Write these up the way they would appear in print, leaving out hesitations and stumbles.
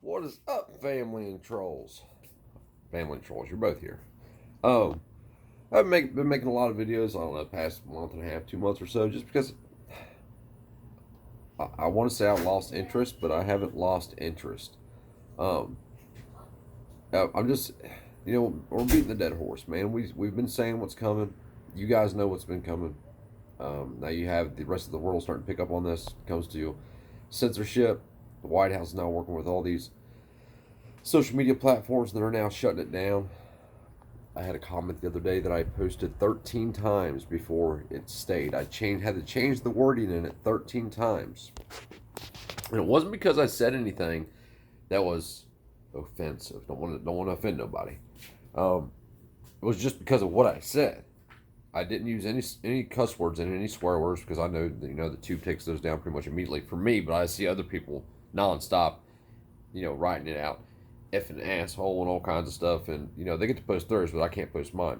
What is up, family and trolls? Family and trolls, you're both here. Um, been making a lot of videos. I don't know, the past month and a half, 2 months or so, just because I want to say I've lost interest, but I haven't lost interest. Um, I'm just, we're beating the dead horse, man. We've been saying what's coming. You guys know what's been coming. Now you have the rest of the world starting to pick up on this. It comes to censorship. The White House is now working with all these social media platforms that are now shutting it down. I had a comment the other day that I posted 13 times before it stayed. Had to change the wording in it 13 times. And it wasn't because I said anything that was offensive. Don't want to offend nobody. It was just because of what I said. I didn't use any cuss words and any swear words because I know that, the tube takes those down pretty much immediately for me. But I see other people nonstop, writing it out, effing asshole and all kinds of stuff, and they get to post theirs, but I can't post mine.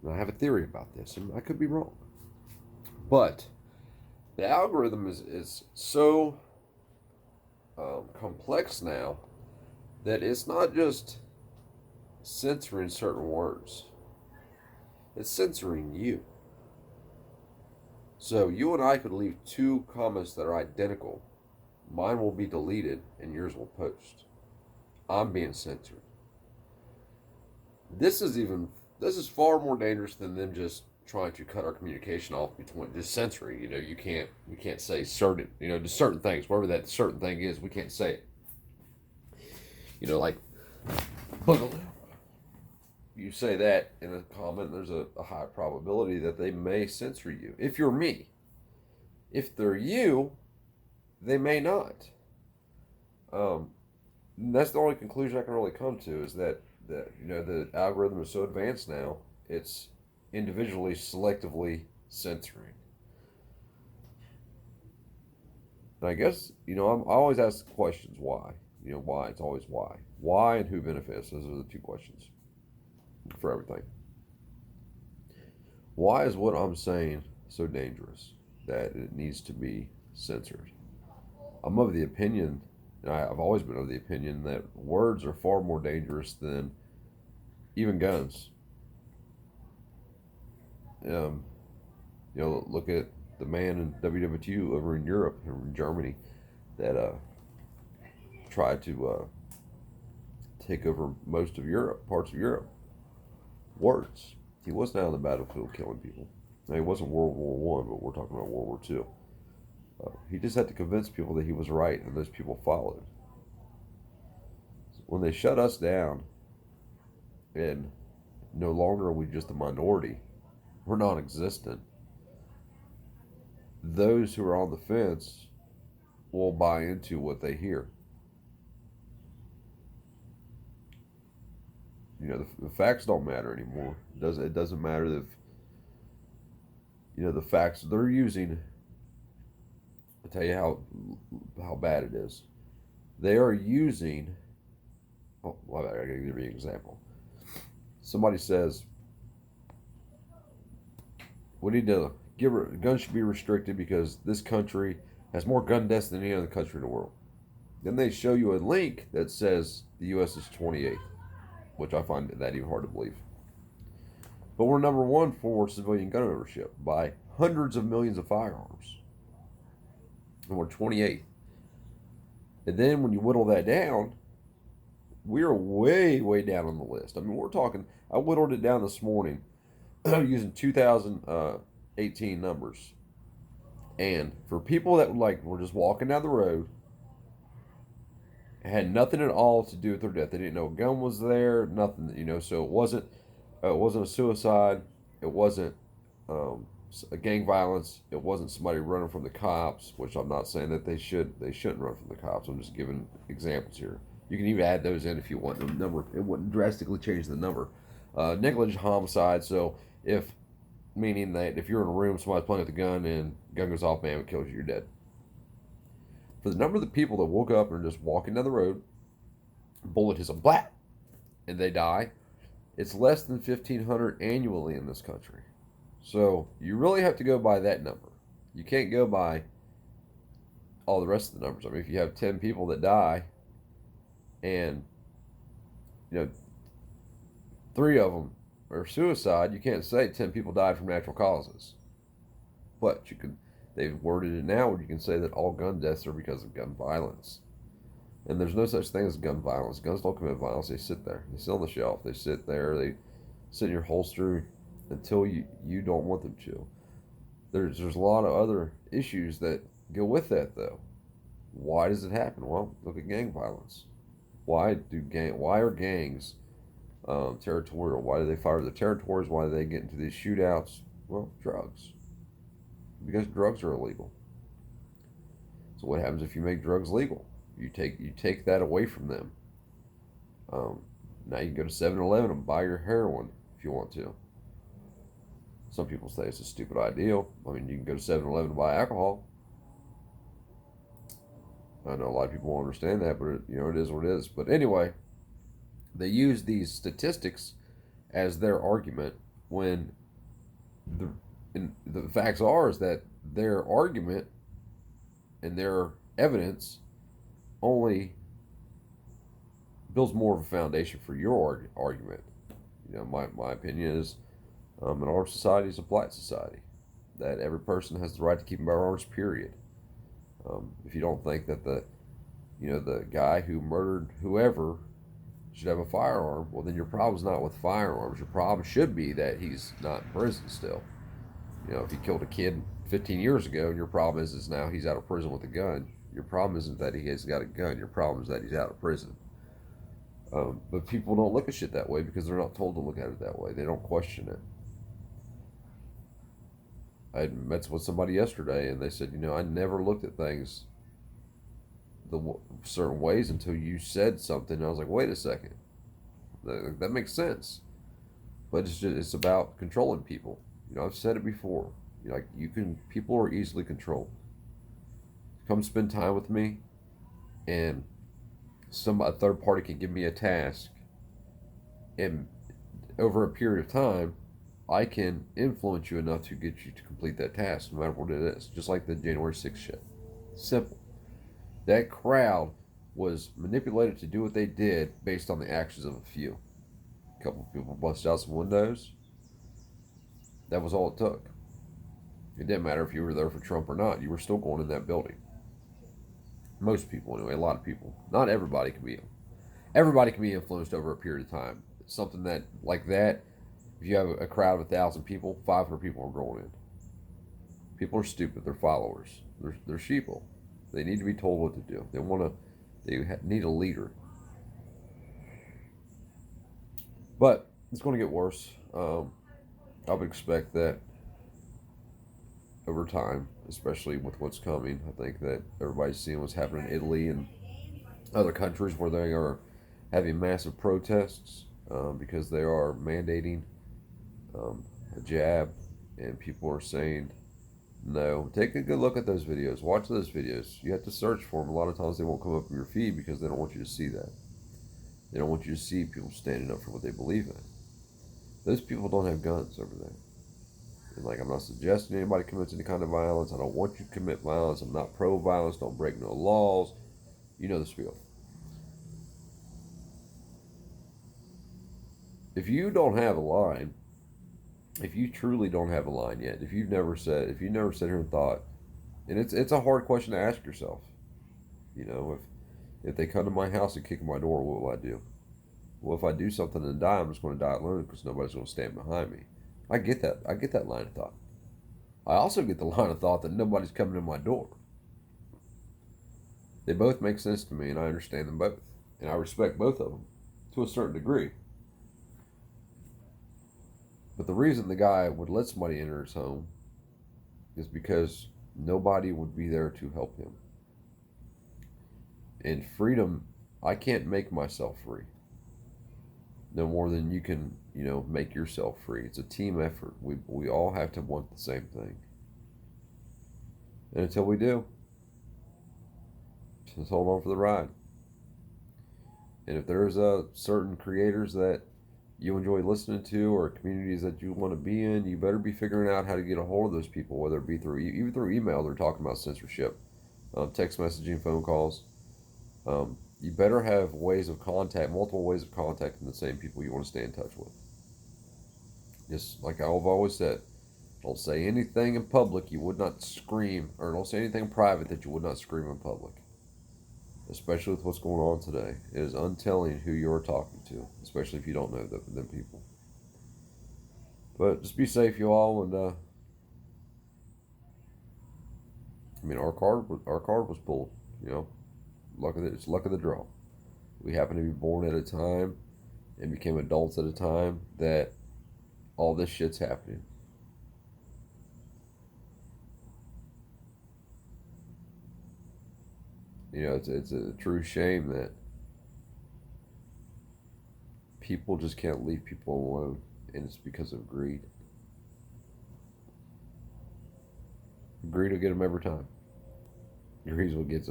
And I have a theory about this, and I could be wrong. But the algorithm is so complex now that it's not just censoring certain words; it's censoring you. So you and I could leave two comments that are identical. Mine will be deleted, and yours will post. I'm being censored. This is even this is far more dangerous than them just trying to cut our communication off between just censoring. We can't say certain just certain things, whatever that certain thing is, we can't say it. Like boogaloo. You say that in a comment, there's a high probability that they may censor you. If you're me, if they're you, they may not. Um, that's the only conclusion I can really come to is that the algorithm is so advanced now, it's individually selectively censoring. And I guess I always ask questions why. Why? It's always why and who benefits. Those are the two questions for everything. Why is what I'm saying so dangerous that it needs to be censored? I'm of the opinion, and I've always been of the opinion that words are far more dangerous than even guns. Um, look at the man in WW2 over in Europe, in Germany, that tried to take over most of Europe, parts of Europe. Words. He wasn't out on the battlefield killing people. Now, he wasn't World War One, but we're talking about World War Two. He just had to convince people that he was right, and those people followed. When they shut us down, and no longer are we just a minority, we're non-existent. Those who are on the fence will buy into what they hear. The facts don't matter anymore. It doesn't matter if the facts they're using. I'll tell you how bad it is. They are using. Oh, well, I gotta give you an example. Somebody says we need to guns should be restricted because this country has more gun deaths than any other country in the world. Then they show you a link that says the U.S. is 28th, which I find that even hard to believe. But we're number one for civilian gun ownership by hundreds of millions of firearms, and we're 28th. And then when you whittle that down, we're way, way down on the list. I mean, we're talking. I whittled it down this morning using 2018 numbers. And for people that were just walking down the road, had nothing at all to do with their death. They didn't know a gun was there, nothing. So it wasn't a suicide. It wasn't a gang violence. It wasn't somebody running from the cops, which I'm not saying that they shouldn't run from the cops. I'm just giving examples here. You can even add those in if you want. The number it wouldn't drastically change the number. Negligent homicide. So if meaning that if you're in a room, somebody's playing with a gun and gun goes off, bam, it kills you, you're dead. For the number of the people that woke up and are just walking down the road, bullet hits them, blat, and they die, it's less than 1,500 annually in this country. So you really have to go by that number. You can't go by all the rest of the numbers. I mean, if you have 10 people that die, and you know 3 of them are suicide. You can't say 10 people died from natural causes, but you can. They've worded it now where you can say that all gun deaths are because of gun violence. And there's no such thing as gun violence. Guns don't commit violence. They sit there. They sit on the shelf. They sit there. They sit in your holster until you don't want them to. There's a lot of other issues that go with that though. Why does it happen? Well, look at gang violence. Why are gangs territorial? Why do they fire their territories? Why do they get into these shootouts? Well, drugs. Because drugs are illegal. So what happens if you make drugs legal? You take that away from them. Um, Now you can go to 7-Eleven and buy your heroin if you want to. Some people say it's a stupid idea. I mean, you can go to 7-Eleven and buy alcohol. I know a lot of people won't understand that, but it is what it is. But anyway, they use these statistics as their argument when the the facts are is that their argument and their evidence only builds more of a foundation for your argument. My opinion is an armed society is a polite society, that every person has the right to keep and bear arms, period. If you don't think that the guy who murdered whoever should have a firearm, well, then your problem's not with firearms. Your problem should be that he's not in prison still. If he killed a kid 15 years ago, and your problem is now he's out of prison with a gun. Your problem isn't that he has got a gun. Your problem is that he's out of prison. But people don't look at shit that way because they're not told to look at it that way. They don't question it. I met with somebody yesterday, and they said, I never looked at things certain ways until you said something. And I was like, wait a second, that makes sense. But it's about controlling people. I've said it before. People are easily controlled. Come spend time with me, and a third party can give me a task, and over a period of time, I can influence you enough to get you to complete that task, no matter what it is. Just like the January 6th shit. Simple. That crowd was manipulated to do what they did based on the actions of a few. A couple of people busted out some windows. That was all it took. It didn't matter if you were there for Trump or not. You were still going in that building. Most people, anyway. A lot of people. Not everybody can be. Everybody can be influenced over a period of time. Something that like that. If you have a crowd of 1,000 people, 500 people are going in. People are stupid. They're followers. They're sheeple. They need to be told what to do. They need a leader. But it's going to get worse. I would expect that over time, especially with what's coming. I think that everybody's seeing what's happening in Italy and other countries where they are having massive protests because they are mandating a jab, and people are saying no. Take a good look at those videos. Watch those videos. You have to search for them. A lot of times they won't come up in your feed because they don't want you to see that. They don't want you to see people standing up for what they believe in. Those people don't have guns over there. And I'm not suggesting anybody commits any kind of violence. I don't want you to commit violence. I'm not pro-violence. Don't break no laws. You know the spiel. If you don't have a line, if you truly don't have a line yet, if you've never sat here and thought, and it's a hard question to ask yourself. If they come to my house and kick in my door, what will I do? Well, if I do something and die, I'm just going to die alone because nobody's going to stand behind me. I get that. I get that line of thought. I also get the line of thought that nobody's coming to my door. They both make sense to me, and I understand them both. And I respect both of them to a certain degree. But the reason the guy would let somebody enter his home is because nobody would be there to help him. And freedom, I can't make myself free. No more than you can, make yourself free. It's a team effort. We all have to want the same thing. And until we do, just hold on for the ride. And if there's certain creators that you enjoy listening to or communities that you want to be in, you better be figuring out how to get a hold of those people, whether it be even through email. They're talking about censorship, text messaging, phone calls. You better have ways of contact, multiple ways of contacting the same people you want to stay in touch with. Just like I've always said, don't say anything in public you would not scream, or don't say anything private that you would not scream in public. Especially with what's going on today, it is untelling who you're talking to, especially if you don't know them people. But just be safe, you all, and I mean, our card was pulled. You know, it's luck of the draw. We happen to be born at a time and became adults at a time that all this shit's happening. You know, it's a true shame that people just can't leave people alone, and it's because of greed. Greed will get them every time. Greed will get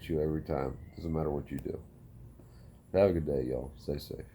you every time. Doesn't matter what you do. Have a good day, y'all. Stay safe.